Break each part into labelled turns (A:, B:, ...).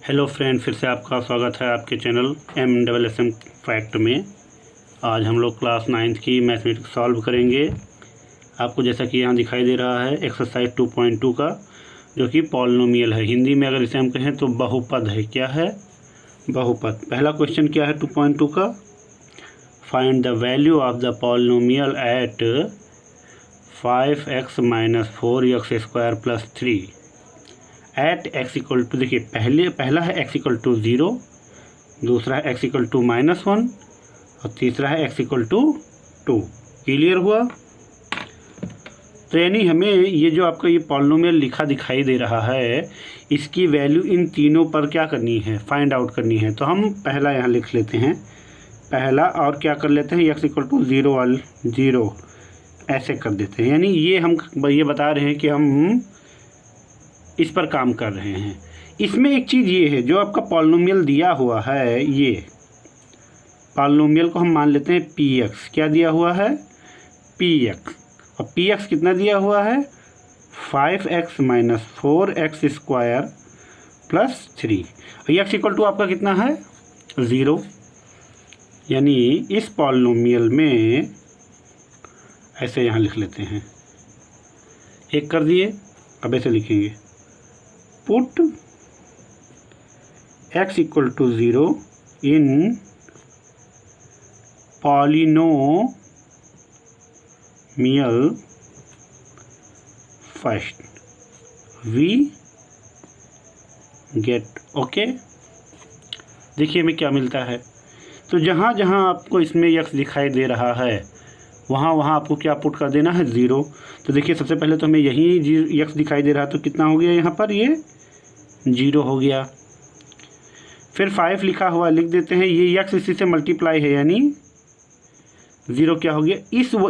A: Hello friend, फिर से आपका स्वागत है आपके चैनल MSSM फैक्ट में। आज हम लोग क्लास 9th की मैथमेटिक्स सॉल्व करेंगे। आपको जैसा कि यहाँ दिखाई दे रहा है एक्सरसाइज 2.2 का, जो कि पॉलिनोमियल है। हिंदी में अगर इसे हम कहें तो बहुपद है। क्या है? बहुपद। पहला क्वेश्चन क्या है 2.2 का? Find the value of the polynomial at 5x - 4x² + 3 at x = देखिए पहला है x = 0, दूसरा है x = -1 और तीसरा है x = 2। क्लियर हुआ? तो यानी हमें ये जो आपका ये पॉलिनोमियल लिखा दिखाई दे रहा है, इसकी वैल्यू इन तीनों पर क्या करनी है? फाइंड आउट करनी है। तो हम पहला यहाँ लिख लेते हैं पहला, और क्या कर लेते हैं x = 0 ऐसे कर देते हैं। यानी ये हम ये बता रहे हैं कि हम इस पर काम कर रहे हैं। इसमें एक चीज़ ये है, जो आपका पॉलिनोमियल दिया हुआ है, ये पॉलिनोमियल को हम मान लेते हैं px। क्या दिया हुआ है? px। और px कितना दिया हुआ है? 5x - 4x² + 3। और x = आपका कितना है? 0। यानी इस पॉलिनोमियल में ऐसे यहाँ लिख लेते हैं, एक कर दिए। अब ऐसे लिखेंगे put x = 0 in polynomial first we get. Okay, देखिए हमें क्या मिलता है। तो जहाँ जहाँ आपको इसमें x दिखाई दे रहा है, वहाँ वहाँ आपको क्या पुट कर देना है? 0। तो देखिए सबसे पहले तो हमें यही x दिखाई दे रहा है, तो कितना हो गया यहाँ पर? ये 0 हो गया। फिर 5 लिखा हुआ लिख देते हैं, ये x इसी से मल्टीप्लाई है, यानी 0 क्या हो गया?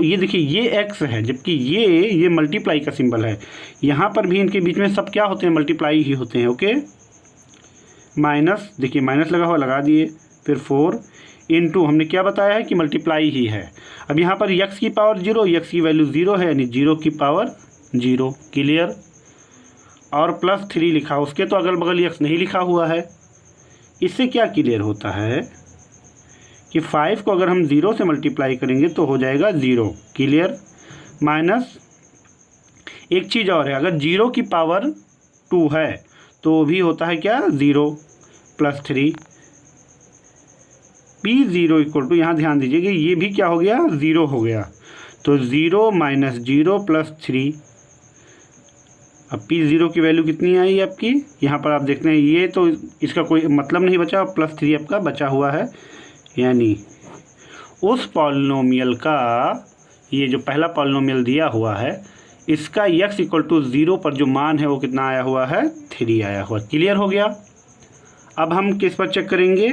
A: ये देखिए ये x है, जबकि ये मल्टीप्लाई का सिंबल है। यहाँ पर भी इनके बीच में सब क्या होते हैं? मल्टीप्लाई ही होते हैं। ओके, माइनस, देखिए माइनस लगा हुआ, लगा दिए। फिर 4 इंटू, हमने क्या बताया है कि मल्टीप्लाई ही है। अब यहाँ पर x की पावर 0, x की वैल्यू 0 है, यानी 0 की पावर 0। क्लियर? और +3 लिखा, उसके तो अगल बगल x नहीं लिखा हुआ है। इससे क्या क्लियर होता है कि 5 को अगर हम 0 से मल्टीप्लाई करेंगे तो हो जाएगा 0। क्लियर? माइनस एक चीज़ और है, अगर 0 की पावर 2 है तो भी होता है क्या? 0 + 3। P0 = यहाँ ध्यान दीजिएगा, ये भी क्या हो गया? 0 हो गया। तो 0 - 0 + 3। अब P0 की वैल्यू कितनी आई आपकी? यहाँ पर आप देखते हैं, ये तो इसका कोई मतलब नहीं बचा, +3 आपका बचा हुआ है। यानी उस पॉलिनोमियल का, ये जो पहला पॉलिनोमियल दिया हुआ है, इसका x = 0 पर जो मान है वो कितना आया हुआ है? 3 आया हुआ। क्लियर हो गया? अब हम किस पर चेक करेंगे?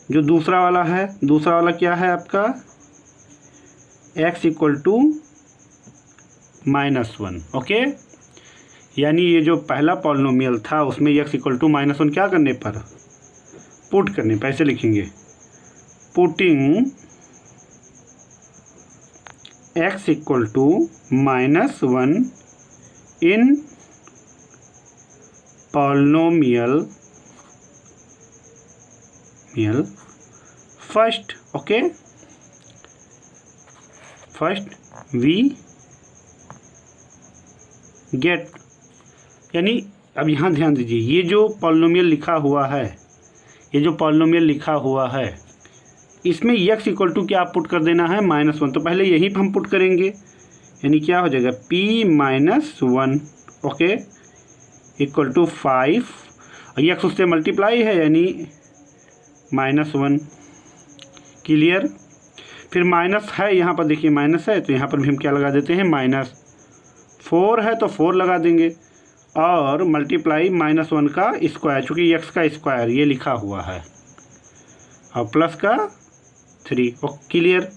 A: जो दूसरा वाला है, दूसरा वाला क्या है आपका? x = -1। ओके, यानी ये जो पहला पॉलिनोमियल था उसमें x = -1 क्या करने पर? पुट करने पर। ऐसे लिखेंगे putting x = -1 in polynomial first. Okay, first we get. यानी अब यहाँ ध्यान दीजिए, ये जो पॉलिनोमियल लिखा हुआ है, ये जो पॉलिनोमियल लिखा हुआ है, इसमें x = क्या पुट कर देना है? -1। तो पहले यही हम पुट करेंगे, यानी क्या हो जाएगा? P -1 ओके = 5, और x उससे मल्टीप्लाई है, यानी -1। क्लियर? फिर माइनस है, यहाँ पर देखिए माइनस है, तो यहाँ पर भी हम क्या लगा देते हैं? -4 है तो 4 लगा देंगे, और मल्टीप्लाई -1 का स्क्वायर, चूँकि x का स्क्वायर ये लिखा हुआ है, और प्लस का 3। क्लियर?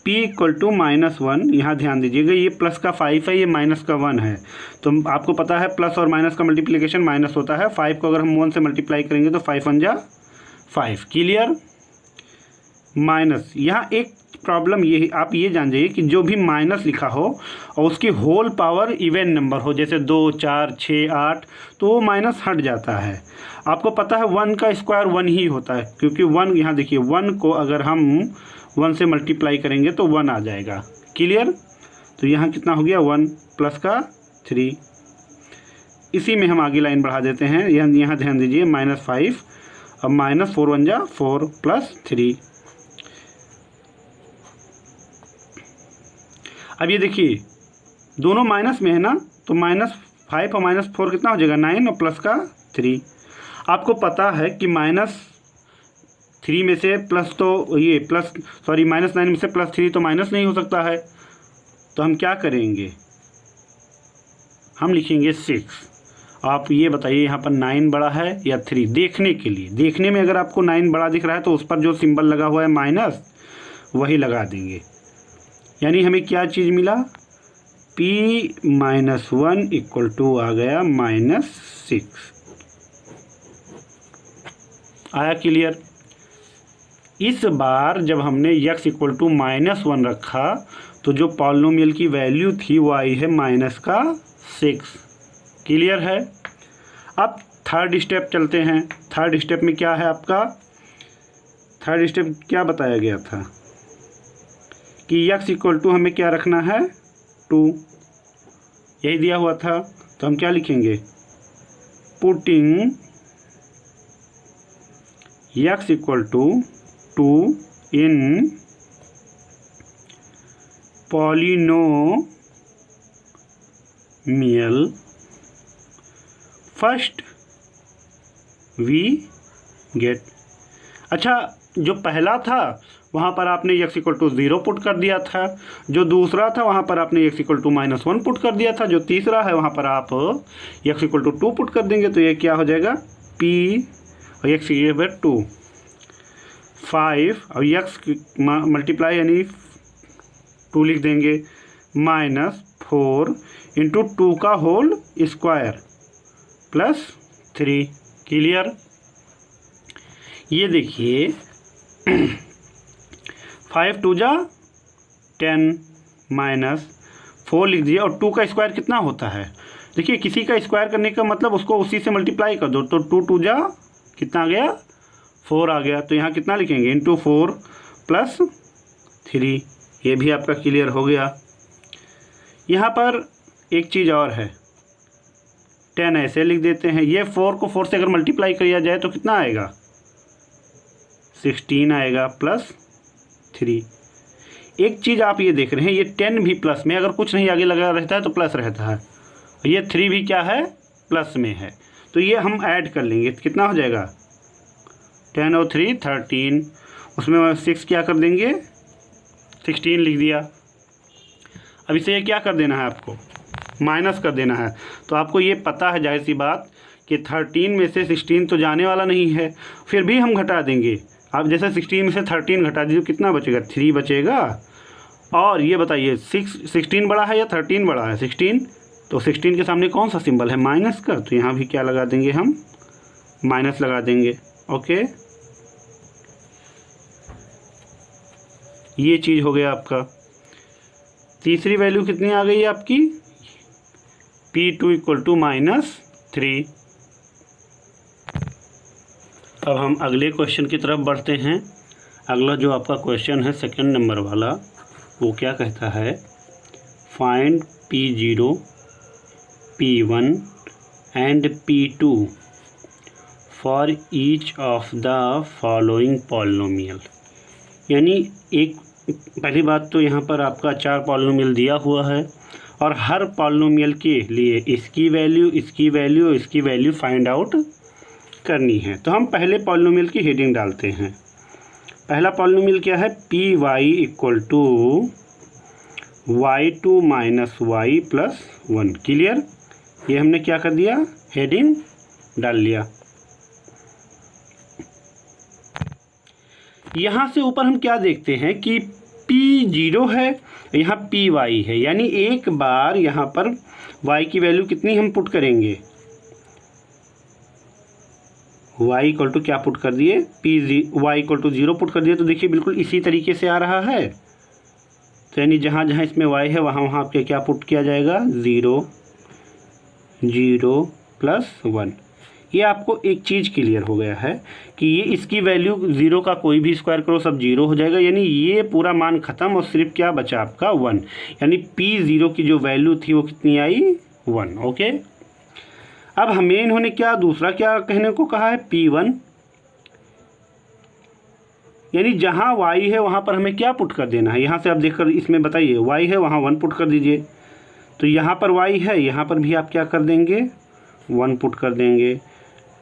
A: P = -1, यहाँ ध्यान दीजिएगा, ये प्लस का 5 है, ये माइनस का 1 है। तो आपको पता है प्लस और माइनस का मल्टीप्लिकेशन माइनस होता है। 5 को अगर हम 1 से मल्टीप्लाई करेंगे तो 5 × 5। क्लियर? माइनस, यहाँ एक प्रॉब्लम ये आप ये जान जाइए कि जो भी माइनस लिखा हो और उसकी होल पावर इवन नंबर हो, जैसे 2, 4, 6, 8, तो वो माइनस हट जाता है। आपको पता है 1 का स्क्वायर 1 ही होता है, क्योंकि 1 यहाँ देखिए 1 को अगर हम 1 से मल्टीप्लाई करेंगे तो 1 आ जाएगा। क्लियर? तो यहाँ कितना हो गया 1 प्लस का 3। इसी में हम आगे लाइन बढ़ा देते हैं। यहाँ ध्यान दीजिए -5, अब -4 1 जा 4 प्लस 3। अब ये देखिए दोनों माइनस में है ना, तो -5 और -4 कितना हो जाएगा 9 और प्लस का 3। आपको पता है कि -3 में से प्लस तो ये प्लस सॉरी -9 में से +3 तो माइनस नहीं हो सकता है। तो हम क्या करेंगे, हम लिखेंगे 6। आप ये बताइए यहाँ पर 9 बड़ा है या 3, देखने के लिए। देखने में अगर आपको 9 बड़ा दिख रहा है तो उस पर जो सिंबल लगा हुआ है माइनस वही लगा देंगे। यानी हमें क्या चीज़ मिला, P-1 इक्वल टू आ गया -6। आया क्लियर? इस बार जब हमने x इक्वल टू -1 रखा तो जो पॉलिनोमियल की वैल्यू थी वो आई है -6। क्लियर है? अब थर्ड स्टेप चलते हैं। थर्ड स्टेप में क्या है आपका, थर्ड स्टेप क्या बताया गया था कि x इक्वल टू हमें क्या रखना है 2, यही दिया हुआ था। तो हम क्या लिखेंगे, putting x equal to 2 in polynomial first we get. अच्छा, जो पहला था वहाँ पर आपने x इक्वल टू 0 पुट कर दिया था, जो दूसरा था वहाँ पर आपने x इक्वल टू -1 पुट कर दिया था, जो तीसरा है वहाँ पर आप x इक्वल टू 2 पुट कर देंगे। तो ये क्या हो जाएगा, p और x इक्वल टू 5 और x मल्टीप्लाई यानी 2 लिख देंगे -4 इंटू 2 का होल स्क्वायर प्लस 3। क्लियर? ये देखिए 5 2 जा 10 -4 लिख दिया, और 2 का स्क्वायर कितना होता है, देखिए किसी का स्क्वायर करने का मतलब उसको उसी से मल्टीप्लाई कर दो। तो 2 2 जा कितना आ गया 4 आ गया। तो यहाँ कितना लिखेंगे, इंटू 4 प्लस 3। ये भी आपका क्लियर हो गया। यहाँ पर एक चीज़ और है, 10 ऐसे लिख देते हैं। ये 4 को 4 से अगर मल्टीप्लाई किया जाए तो कितना आएगा, 16 आएगा प्लस 3। एक चीज़ आप ये देख रहे हैं, ये 10 भी प्लस में, अगर कुछ नहीं आगे लगा रहता है तो प्लस रहता है, और ये 3 भी क्या है, प्लस में है। तो ये हम ऐड कर लेंगे, कितना हो जाएगा 10 और 3 13, उसमें 6 क्या कर देंगे 16 लिख दिया। अब इसे ये क्या कर देना है, आपको माइनस कर देना है। तो आपको ये पता है जाहिर सी बात कि 13 में से 16 तो जाने वाला नहीं है, फिर भी हम घटा देंगे। अब जैसे 16 में से 13 घटा दीजिए, कितना बचेगा 3 बचेगा। और ये बताइए 16 बड़ा है या 13 बड़ा है, 16। तो 16 के सामने कौन सा सिंबल है, माइनस का। तो यहाँ भी क्या लगा देंगे, हम माइनस लगा देंगे। ओके, ये चीज़ हो गया आपका। तीसरी वैल्यू कितनी आ गई आपकी, P2 इक्वल टू -3। अब हम अगले क्वेश्चन की तरफ बढ़ते हैं। अगला जो आपका क्वेश्चन है सेकंड नंबर वाला, वो क्या कहता है, find P0, P1 and P2 for each of the following polynomial. यानी एक पहली बात तो यहाँ पर आपका 4 पॉलिनोमियल दिया हुआ है, और हर पॉलिनोमियल के लिए इसकी वैल्यू, इसकी वैल्यू, इसकी वैल्यू फाइंड आउट करनी है। तो हम पहले पॉलिनोमियल की हेडिंग डालते हैं। पहला पॉलिनोमियल क्या है, Py equal to y2 minus y plus 1। Clear? ये हमने क्या कर दिया, हेडिंग डाल लिया। यहाँ से ऊपर हम क्या देखते हैं कि P0 है, यहाँ Py है, यानी एक बार यहाँ पर y की वैल्यू कितनी हम पुट करेंगे, y इक्वल टू क्या पुट कर दिए, y इक्वल टू 0 पुट कर दिए। तो देखिए बिल्कुल इसी तरीके से आ रहा है। तो यानी जहाँ जहाँ इसमें y है वहाँ वहाँ आपके क्या पुट किया जाएगा 0 0 प्लस 1। ये आपको एक चीज़ क्लियर हो गया है कि ये इसकी वैल्यू 0 का कोई भी स्क्वायर करो सब 0 हो जाएगा, यानी ये पूरा मान ख़त्म और सिर्फ क्या बचा आपका 1, यानी P0 की जो वैल्यू थी वो कितनी आई 1। ओके, अब हमें इन्होंने क्या दूसरा क्या कहने को कहा है P1, यानी जहाँ y है वहाँ पर हमें क्या पुट कर देना है। यहाँ से आप देखकर इसमें बताइए y है वहाँ 1 पुट कर दीजिए, तो यहाँ पर y है यहाँ पर भी आप क्या कर देंगे 1 पुट कर देंगे,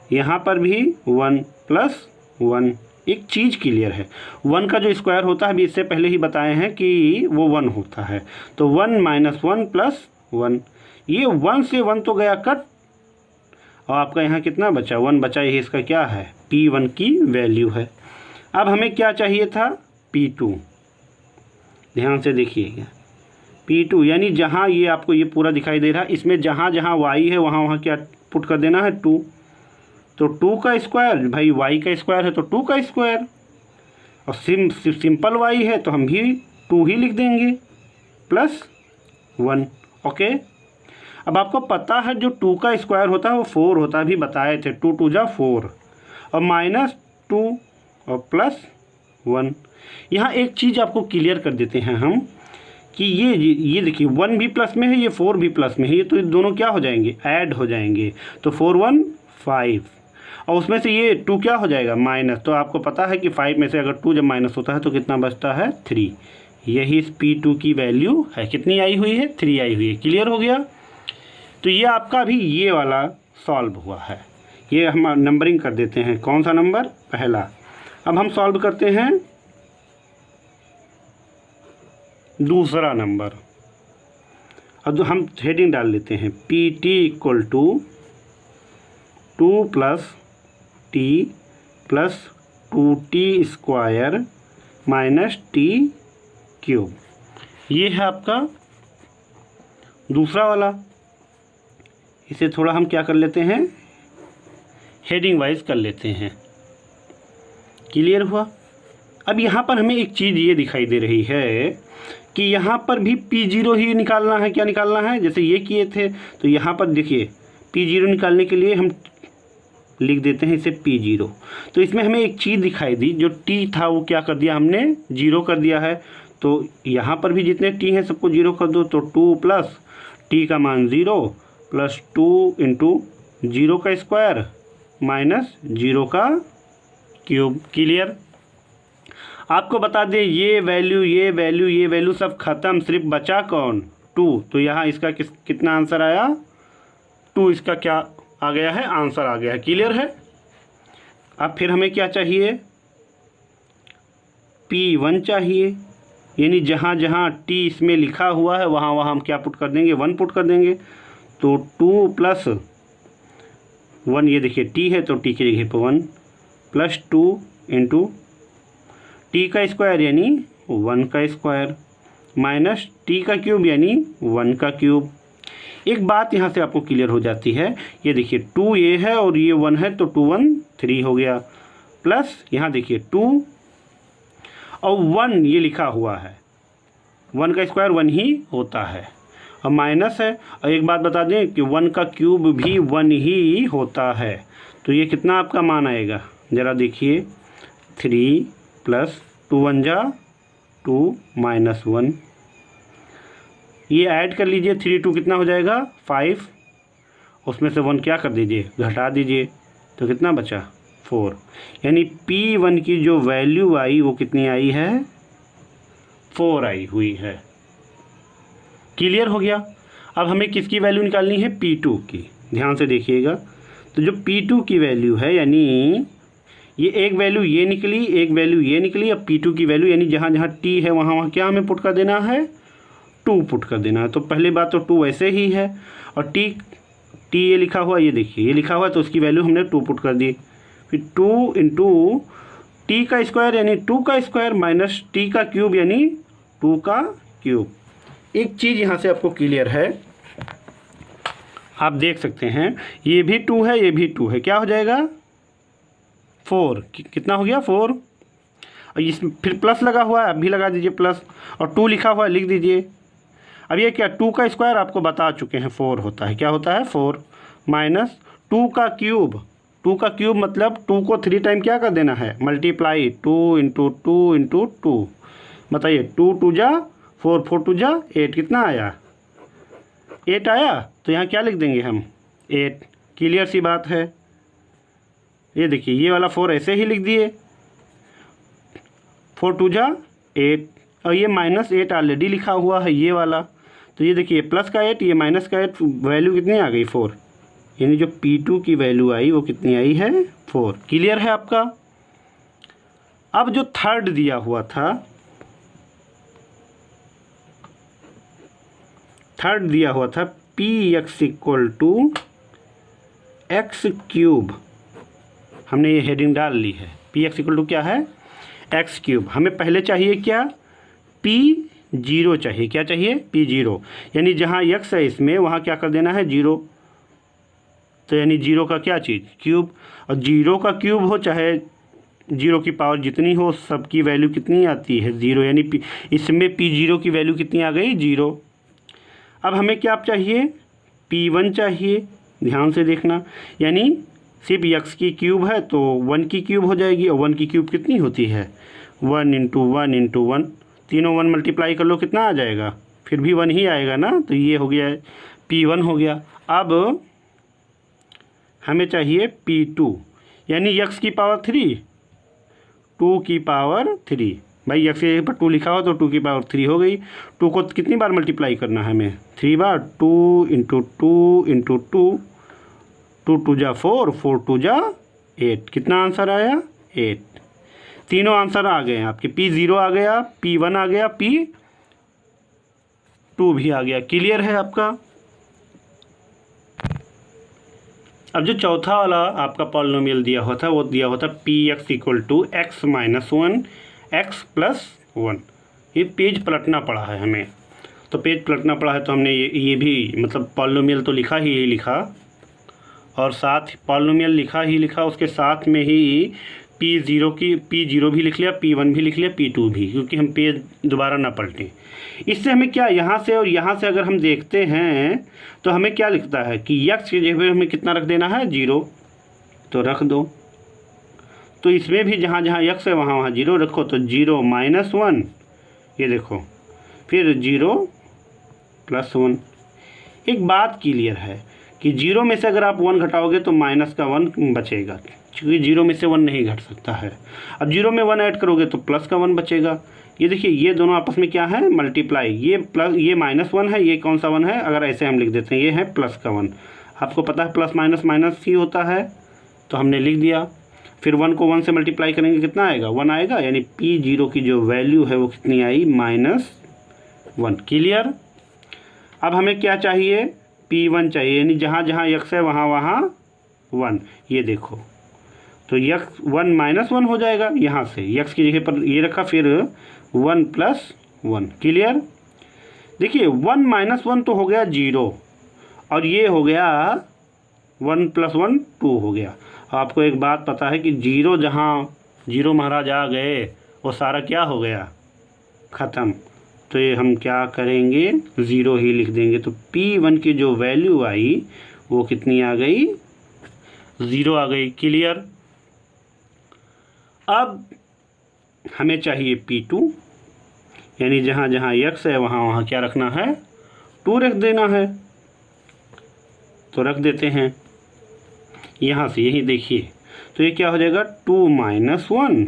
A: यहाँ पर भी 1 प्लस 1। एक चीज़ क्लियर है, 1 का जो स्क्वायर होता है अभी इससे पहले ही बताए हैं कि वो 1 होता है, तो 1 माइनस 1 प्लस 1, ये 1 से 1 तो गया कट और आपका यहाँ कितना बचा 1 बचा, ये इसका क्या है P1 की वैल्यू है। अब हमें क्या चाहिए था P2, ध्यान से देखिएगा P2, यानी जहाँ ये आपको ये पूरा दिखाई दे रहा है इसमें जहाँ जहाँ y है वहाँ वहाँ क्या पुट कर देना है 2, तो 2 का स्क्वायर भाई y का स्क्वायर है तो 2 का स्क्वायर, और सिंपल y है तो हम भी 2 ही लिख देंगे प्लस 1। ओके, अब आपको पता है जो 2 का स्क्वायर होता है वो 4 होता है, अभी बताए थे 2 2 जा 4 और माइनस 2 और प्लस 1। यहाँ एक चीज़ आपको क्लियर कर देते हैं हम कि ये देखिए 1 भी प्लस में है ये 4 भी प्लस में है, ये तो दोनों क्या हो जाएंगे ऐड हो जाएंगे, तो 4 1 5 और उसमें से ये 2 क्या हो जाएगा माइनस, तो आपको पता है कि 5 में से अगर 2 जब माइनस होता है तो कितना बचता है 3। यही इस P2 की वैल्यू है, कितनी आई हुई है 3 आई हुई है। क्लियर हो गया, तो ये आपका भी ये वाला सॉल्व हुआ है। ये हम नंबरिंग कर देते हैं, कौन सा नंबर पहला। अब हम सॉल्व करते हैं दूसरा नंबर, अब हम हेडिंग डाल लेते हैं PT equal to 2 plus t plus 2t square minus t cube. ये है आपका दूसरा वाला। इसे थोड़ा हम क्या कर लेते हैं हेडिंग वाइज कर लेते हैं। क्लियर हुआ। अब यहाँ पर हमें एक चीज़ ये दिखाई दे रही है कि यहाँ पर भी P0 ही निकालना है। क्या निकालना है, जैसे ये किए थे तो यहाँ पर देखिए P0 निकालने के लिए हम लिख देते हैं इसे P0। तो इसमें हमें एक चीज़ दिखाई दी, जो T था वो क्या कर दिया हमने 0 कर दिया है, तो यहाँ पर भी जितने T हैं सबको 0 कर दो, तो 2 प्लस T का मान 0 प्लस 2 इंटू 0 का स्क्वायर माइनस 0 का क्यूब। क्लियर। आपको बता दें ये वैल्यू ये वैल्यू ये वैल्यू सब ख़त्म, सिर्फ बचा कौन 2, तो यहाँ इसका कितना आंसर आया 2, इसका क्या आ गया है आंसर आ गया है। क्लियर है। अब फिर हमें क्या चाहिए P1 चाहिए, यानी जहाँ जहाँ T इसमें लिखा हुआ है वहाँ वहाँ हम क्या पुट कर देंगे 1 पुट कर देंगे, तो 2 प्लस 1, ये देखिए T है तो T की जगह पर 1 प्लस 2 इंटू T का स्क्वायर यानी 1 का स्क्वायर माइनस T का क्यूब यानी 1 का क्यूब। एक बात यहाँ से आपको क्लियर हो जाती है, ये देखिए 2 ये है और ये 1 है तो 2 1 3 हो गया, प्लस यहाँ देखिए 2 और 1 ये लिखा हुआ है, 1 का स्क्वायर 1 ही होता है और माइनस है। और एक बात बता दें कि 1 का क्यूब भी 1 ही होता है, तो ये कितना आपका मान आएगा ज़रा देखिए 3 प्लस 2 1 जा 2 माइनस 1, ये ऐड कर लीजिए 3 2 कितना हो जाएगा 5, उसमें से 1 क्या कर दीजिए घटा दीजिए, तो कितना बचा 4, यानी P1 की जो वैल्यू आई वो कितनी आई है 4 आई हुई है। क्लियर हो गया। अब हमें किसकी वैल्यू निकालनी है P2 की, ध्यान से देखिएगा। तो जो P2 की वैल्यू है यानी ये एक वैल्यू ये निकली एक वैल्यू ये निकली, अब P2 की वैल्यू यानी जहाँ जहाँ T है वहाँ वहाँ क्या हमें पुट कर देना है 2 पुट कर देना है। तो पहली बात तो 2 ऐसे ही है और T ये लिखा हुआ, ये देखिए ये लिखा हुआ है तो उसकी वैल्यू हमने 2 पुट कर दी, फिर 2 इंटू T का स्क्वायर यानी 2 का स्क्वायर माइनस T का क्यूब यानी 2 का क्यूब। एक चीज़ यहाँ से आपको क्लियर है, आप देख सकते हैं ये भी 2 है ये भी 2 है, क्या हो जाएगा 4, कितना हो गया 4। और इसमें फिर प्लस लगा हुआ है, अब भी लगा दीजिए प्लस, और 2 लिखा हुआ है लिख दीजिए। अब ये क्या 2 का स्क्वायर आपको बता चुके हैं 4 होता है, क्या होता है 4 माइनस 2 का क्यूब। 2 का क्यूब मतलब 2 को 3 टाइम क्या कर देना है मल्टीप्लाई 2 इंटू 2 इंटू 2। बताइए 2 2 जा 4 4 2 जा 8, कितना आया 8 आया। तो यहाँ क्या लिख देंगे हम 8। क्लियर सी बात है। ये देखिए ये वाला 4 ऐसे ही लिख दिए, 4 2 जा 8, और ये -8 ऑलरेडी लिखा हुआ है ये वाला। तो ये देखिए प्लस का 8 ये माइनस का 8, वैल्यू कितनी आ गई 4, यानी जो P2 की वैल्यू आई वो कितनी आई है 4। क्लियर है आपका। अब जो थर्ड दिया हुआ था, थर्ड दिया हुआ था px equal to x cube, हमने ये हेडिंग डाल ली है। px इक्वल टू क्या है एक्स क्यूब। हमें पहले चाहिए क्या P0 चाहिए, क्या चाहिए P0, यानी जहाँ x है इसमें वहाँ क्या कर देना है 0। तो यानी 0 का क्या चीज़ क्यूब, और 0 का क्यूब हो चाहे 0 की पावर जितनी हो सबकी वैल्यू कितनी आती है 0, यानी इसमें P0 की वैल्यू कितनी आ गई 0। अब हमें क्या चाहिए P1 चाहिए, ध्यान से देखना, यानी सिर्फ x की क्यूब है तो 1 की क्यूब हो जाएगी, और 1 की क्यूब कितनी होती है 1 इंटू 1 इंटू 1, तीनों 1 मल्टीप्लाई कर लो कितना आ जाएगा, फिर भी 1 ही आएगा ना। तो ये हो गया P1 हो गया। अब हमें चाहिए P2, यानी x की पावर 3 2 की पावर 3। भाई x के पर 2 लिखा हो तो 2 की पावर 3 हो गई। 2 को कितनी बार मल्टीप्लाई करना है हमें 3 बार, 2 इंटू 2 इंटू 2, 2 2 जा 4 4 2 जा 8, कितना आंसर आया 8। तीनों आंसर आ गए हैं आपके, P0 आ गया, P1 आ गया, P2 भी आ गया। क्लियर है आपका। अब जो चौथा वाला आपका पॉलिनोमियल दिया हुआ था वो दिया हुआ था px equal to x minus 1 x plus 1। ये पेज पलटना पड़ा है हमें, तो पेज पलटना पड़ा है तो हमने ये भी मतलब पॉलिनोमियल तो लिखा ही लिखा, और साथ पॉलिनोमियल लिखा ही लिखा, उसके साथ में ही P0 भी लिख लिया, P1 भी लिख लिया, P2 भी, क्योंकि हम पेज दोबारा ना पलटें। इससे हमें क्या यहाँ से और यहाँ से अगर हम देखते हैं तो हमें क्या लिखता है कि x की जगह हमें कितना रख देना है 0, तो रख दो। तो इसमें भी जहाँ जहाँ x है वहाँ वहाँ 0 रखो, तो 0 माइनस 1, ये देखो, फिर 0 प्लस 1। एक बात क्लियर है कि 0 में से अगर आप 1 घटाओगे तो माइनस का 1 बचेगा, क्योंकि 0 में से 1 नहीं घट सकता है। अब 0 में 1 ऐड करोगे तो प्लस का 1 बचेगा। ये देखिए ये दोनों आपस में क्या है मल्टीप्लाई, ये प्लस ये -1 है, ये कौन सा 1 है, अगर ऐसे हम लिख देते हैं ये है प्लस का 1। आपको पता है प्लस माइनस माइनस ही होता है, तो हमने लिख दिया। फिर 1 को 1 से मल्टीप्लाई करेंगे कितना आएगा 1 आएगा, यानी P0 की जो वैल्यू है वो कितनी आई -1। क्लियर। अब हमें क्या चाहिए P1 चाहिए, यानी जहाँ जहाँ x है वहाँ वहाँ 1। ये देखो तो x 1 माइनस 1 हो जाएगा, यहाँ से x की जगह पर ये रखा, फिर 1 प्लस 1। क्लियर। देखिए 1 माइनस 1 तो हो गया 0, और ये हो गया 1 प्लस 1 2 हो गया। आपको एक बात पता है कि 0 जहाँ 0 महाराज आ गए वो सारा क्या हो गया ख़त्म। तो ये हम क्या करेंगे 0 ही लिख देंगे। तो P1 की जो वैल्यू आई वो कितनी आ गई 0 आ गई। क्लियर। अब हमें चाहिए P2, यानी जहाँ जहाँ x है वहाँ वहाँ क्या रखना है 2 रख देना है, तो रख देते हैं यहाँ से, यही देखिए। तो ये क्या हो जाएगा 2 माइनस 1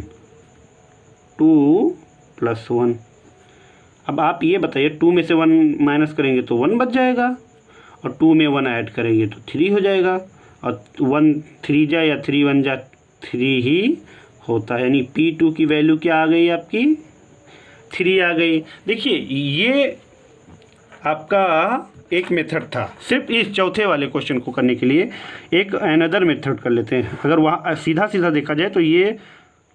A: 2 प्लस 1। अब आप ये बताइए 2 में से 1 माइनस करेंगे तो 1 बच जाएगा, और 2 में 1 ऐड करेंगे तो 3 हो जाएगा, और 1 3 जा या 3 1 जा 3 ही होता है, यानी P2 की वैल्यू क्या आ गई आपकी 3 आ गई। देखिए ये आपका एक मेथड था, सिर्फ इस चौथे वाले क्वेश्चन को करने के लिए एक अनदर मेथड कर लेते हैं। अगर वहाँ सीधा सीधा देखा जाए तो ये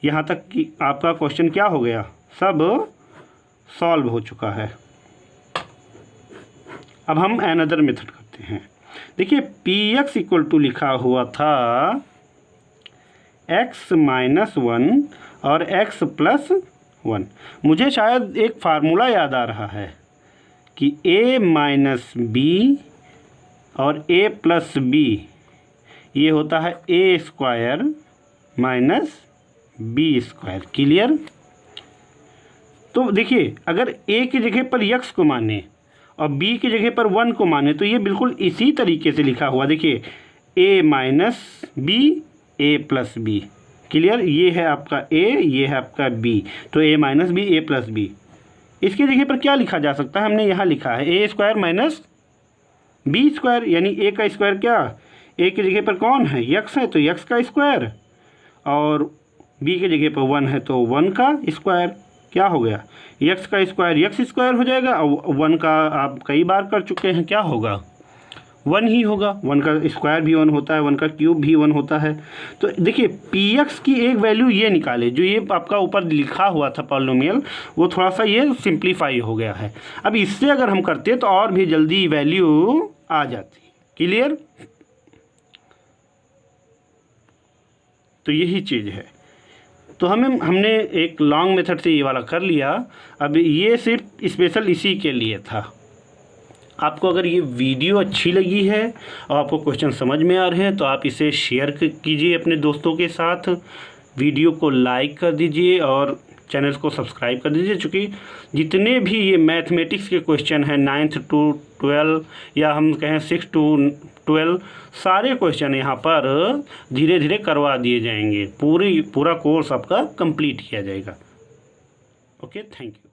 A: यहाँ तक कि आपका क्वेश्चन क्या हो गया सब सॉल्व हो चुका है। अब हम अनदर मेथड करते हैं। देखिए Px इक्वल टू लिखा हुआ था x माइनस 1 और x प्लस 1। मुझे शायद एक फार्मूला याद आ रहा है कि a माइनस बी और a प्लस बी ये होता है a square minus b square. Clear? तो देखिए, अगर a की जगह पर x को माने और b की जगह पर 1 को माने तो ये बिल्कुल इसी तरीके से लिखा हुआ। देखिए, a minus b a plus b. Clear? ये है आपका a, ये है आपका b, तो a minus b a plus b. इसकी जगह पर क्या लिखा जा सकता है? हमने यहाँ लिखा है a square minus b square, यानी a का स्क्वायर क्या? a की जगह पर कौन है? x है, तो x का स्क्वायर, और b की जगह पर 1 है तो 1 का स्क्वायर। क्या हो गया? x का स्क्वायर x स्क्वायर हो जाएगा, और 1 का आप कई बार कर चुके हैं, क्या होगा? 1 ही होगा। 1 का स्क्वायर भी 1 होता है, 1 का क्यूब भी 1 होता है। तो देखिए, px की एक वैल्यू ये निकाले, जो ये आपका ऊपर लिखा हुआ था पॉलिनोमियल, वो थोड़ा सा ये सिंप्लीफाई हो गया है। अब इससे अगर हम करते तो और भी जल्दी वैल्यू आ जाती। क्लियर? तो यही चीज़ है। तो हमने एक लॉन्ग मेथड से ये वाला कर लिया। अब ये सिर्फ स्पेशल इसी के लिए था। आपको अगर ये वीडियो अच्छी लगी है और आपको क्वेश्चन समझ में आ रहे हैं तो आप इसे शेयर कीजिए अपने दोस्तों के साथ, वीडियो को लाइक कर दीजिए और चैनल को सब्सक्राइब कर दीजिए। चूँकि जितने भी ये मैथमेटिक्स के क्वेश्चन हैं 9th to 12 या हम कहें 6 to 12, सारे क्वेश्चन यहाँ पर धीरे धीरे करवा दिए जाएंगे। पूरा कोर्स आपका कंप्लीट किया जाएगा। Okay, thank you.